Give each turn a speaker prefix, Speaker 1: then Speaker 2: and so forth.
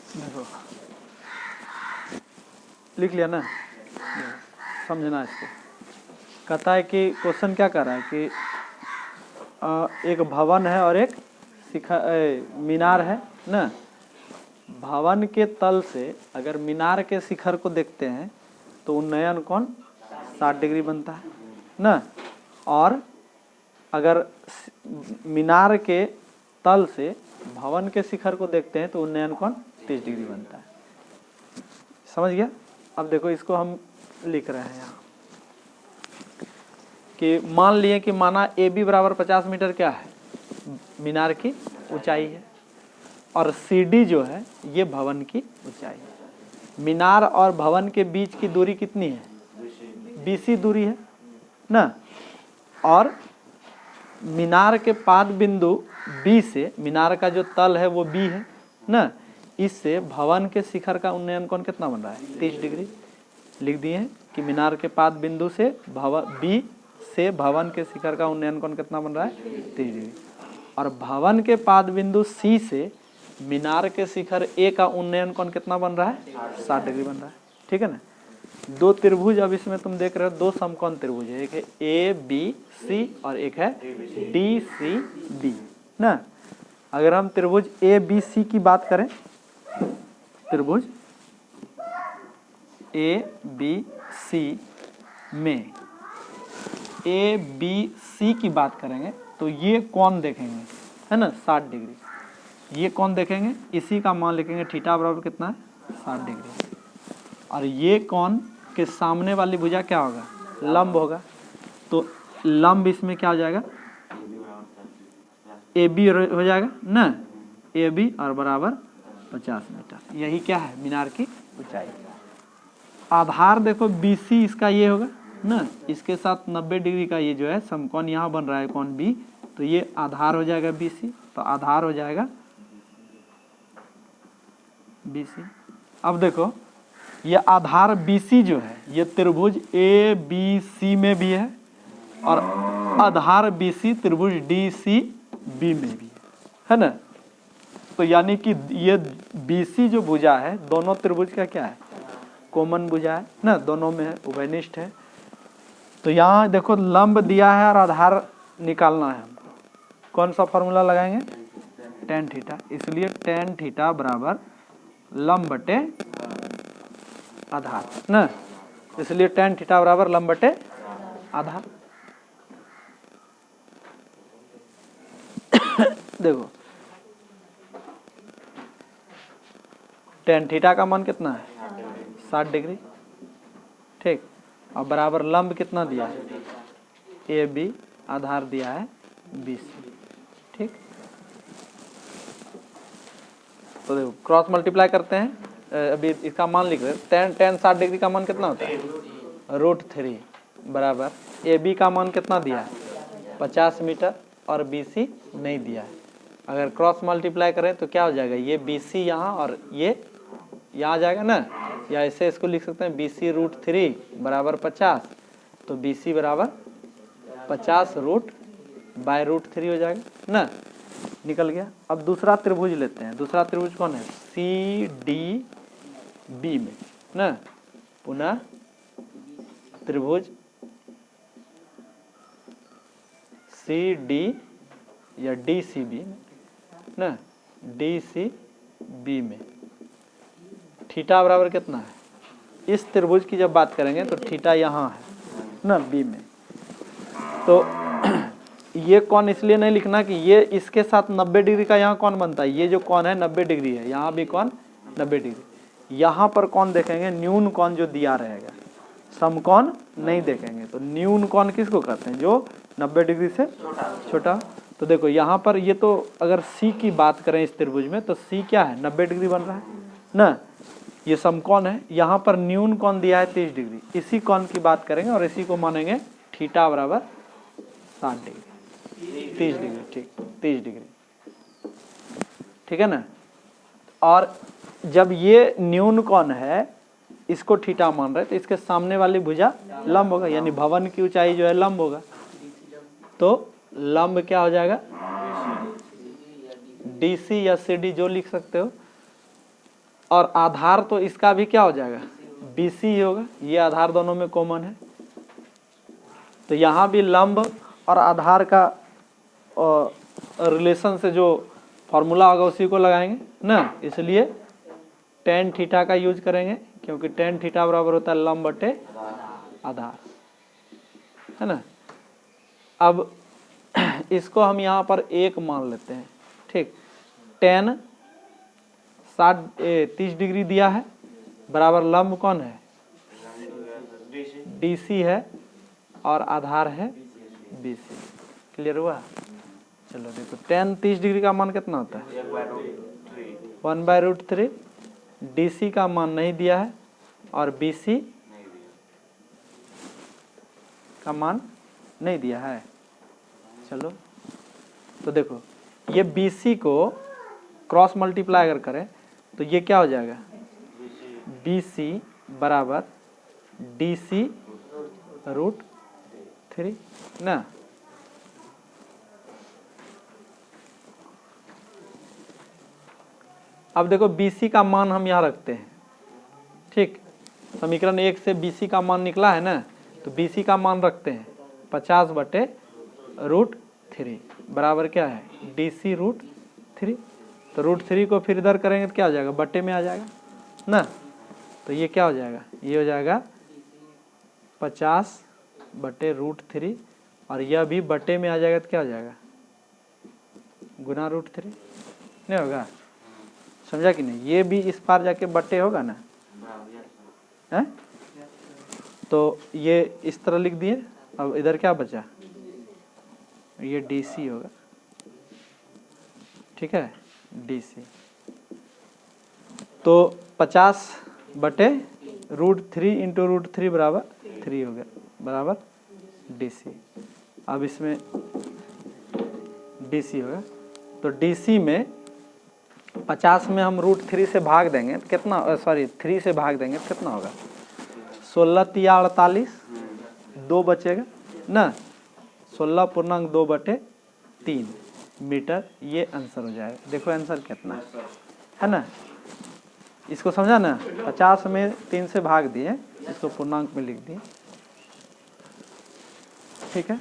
Speaker 1: देखो लिख लिया ना, समझना इसको। कहता है कि क्वेश्चन क्या कर रहा है कि एक भवन है और एक मीनार है ना। भवन के तल से अगर मीनार के शिखर को देखते हैं तो उन्नयन कोण 60 डिग्री बनता है ना। और अगर मीनार के तल से भवन के शिखर को देखते हैं तो उन्नयन कोण 30 डिग्री बनता है। समझ गया। अब देखो इसको हम लिख रहे हैं यहाँ कि मान लिए कि माना ए बी बराबर 50 मीटर क्या है, मीनार की ऊंचाई है, और सी डी जो है ये भवन की ऊंचाई है। मीनार और भवन के बीच की दूरी कितनी है, BC दूरी है ना। और मीनार के पाद बिंदु B से, मीनार का जो तल है वो B है ना, इससे भवन के शिखर का उन्नयन कोण कितना बन रहा है, 30 डिग्री। लिख दिए हैं कि मीनार के पाद बिंदु से B से भवन के शिखर का उन्नयन कोण कितना बन रहा है, 30 डिग्री। और भवन के पाद बिंदु C से मीनार के शिखर A का उन्नयन कोण कितना बन रहा है, 60 डिग्री बन रहा है। ठीक है ना। दो त्रिभुज अब इसमें तुम देख रहे हो, दो समकोण त्रिभुज है, एक है ABC और एक है DCB ना। अगर हम त्रिभुज ABC की बात करें, त्रिभुज ABC में ABC की बात करेंगे तो ये कोण देखेंगे है ना, 60 डिग्री। ये कोण देखेंगे, इसी का मान लिखेंगे थीटा बराबर कितना है, 60 डिग्री। और ये कोण के सामने वाली भुजा क्या होगा, लंब होगा। तो लंब इसमें क्या हो जाएगा, AB हो जाएगा ना, AB और बराबर 50 मीटर। यही क्या है, मीनार की ऊंचाई। आधार देखो BC इसका ये होगा ना, इसके साथ 90 डिग्री का ये जो है समकोण यहाँ बन रहा है कोण B, तो ये आधार हो जाएगा BC। तो आधार हो जाएगा BC। अब देखो ये आधार BC जो है ये त्रिभुज ABC में भी है और आधार BC त्रिभुज DCB में भी है ना। तो यानी कि ये BC जो भुजा है दोनों त्रिभुज का क्या है, कॉमन भुजा है ना, दोनों में है, उभयनिष्ठ है। तो यहाँ देखो लंब दिया है और आधार निकालना है हमको। कौन सा फॉर्मूला लगाएंगे, tan थीटा। इसलिए tan थीटा बराबर लंब बटे आधार ना, इसलिए tan थीटा बराबर लंब बटे आधार। देखो tan थीटा का मान कितना है, 60 डिग्री। ठीक। और बराबर लंब कितना दिया है, AB, आधार दिया है BC। ठीक। तो देखो क्रॉस मल्टीप्लाई करते हैं, अभी इसका मान लिख रहे हैं। tan 60 डिग्री का मान कितना होता है, √3 बराबर AB का मान कितना दिया है, 50 मीटर और BC नहीं दिया है। अगर क्रॉस मल्टीप्लाई करें तो क्या हो जाएगा, ये BC यहाँ और ये यहाँ आ जाएगा ना, या ऐसे इसको लिख सकते हैं BC √3 बराबर 50। तो BC बराबर 50 √3 हो जाएगा ना, निकल गया। अब दूसरा त्रिभुज लेते हैं। दूसरा त्रिभुज कौन है, CDB में ना, पुनः त्रिभुज CD या DCB ना, DCB में थीटा बराबर कितना है। इस त्रिभुज की जब बात करेंगे तो थीटा यहाँ है ना, B में। तो ये कोण इसलिए नहीं लिखना कि ये इसके साथ 90 डिग्री का यहाँ कोण बनता है। ये जो कोण है 90 डिग्री है, यहाँ भी कोण 90 डिग्री। यहाँ पर कोण देखेंगे न्यून कोण जो दिया रहेगा, समकोण नहीं देखेंगे। तो न्यून कोण किसको कहते हैं, जो 90 डिग्री से छोटा। तो देखो यहाँ पर ये तो अगर C की बात करें इस त्रिभुज में तो C क्या है, 90 डिग्री बन रहा है ना, ये समकोण है। यहाँ पर न्यून कोण दिया है 30 डिग्री, इसी कोण की बात करेंगे और इसी को मानेंगे थीटा बराबर 60 डिग्री, 30 डिग्री। ठीक, 30 डिग्री। ठीक है ना। और जब ये न्यून कोण है इसको थीटा मान रहे तो इसके सामने वाली भुजा लंब होगा, यानी भवन की ऊंचाई जो है लंब होगा। तो लंब क्या हो जाएगा, DC या CD जो लिख सकते हो। और आधार तो इसका भी क्या हो जाएगा, BC ही होगा, ये आधार दोनों में कॉमन है। तो यहाँ भी लंब और आधार का रिलेशन से जो फॉर्मूला होगा उसी को लगाएंगे ना, इसलिए tan थीटा का यूज करेंगे, क्योंकि tan थीटा बराबर होता है लंब बटे आधार, है ना। अब इसको हम यहाँ पर 1 मान लेते हैं, ठीक। tan 30 डिग्री दिया है, बराबर लंब कौन है, DC है, और आधार है BC। क्लियर हुआ। चलो देखो tan 30 डिग्री का मान कितना होता है, 1/√3। DC का मान नहीं दिया है और BC का मान नहीं दिया है। चलो तो देखो ये BC को क्रॉस मल्टीप्लाई अगर करें तो ये क्या हो जाएगा, BC बराबर DC√3 ना। अब देखो BC का मान हम यहाँ रखते हैं, ठीक। समीकरण 1 से BC का मान निकला है ना, तो BC का मान रखते हैं 50/√3 बराबर क्या है, DC√3। तो √3 को फिर इधर करेंगे तो क्या हो जाएगा, बटे में आ जाएगा ना। तो ये क्या हो जाएगा, ये हो जाएगा 50/√3, और यह भी बटे में आ जाएगा तो क्या हो जाएगा, गुना √3 नहीं होगा। समझा कि नहीं, ये भी इस पार जाके बटे होगा ना, है। तो ये इस तरह लिख दिए। अब इधर क्या बचा, ये DC होगा, ठीक है, DC। तो 50/√3 इंटू √3 बराबर 3 हो गया, बराबर DC। अब इसमें DC होगा, तो DC में 50 में हम √3 से भाग देंगे तो कितना, 3 से भाग देंगे तो कितना होगा, 16×3 = 48, 2 बचेगा ना, 16.2/3 मीटर, ये आंसर हो जाएगा। देखो आंसर कितना है ना, इसको समझा ना। 50 में 3 से भाग दिए, इसको पूर्णांक में लिख दिए, ठीक है।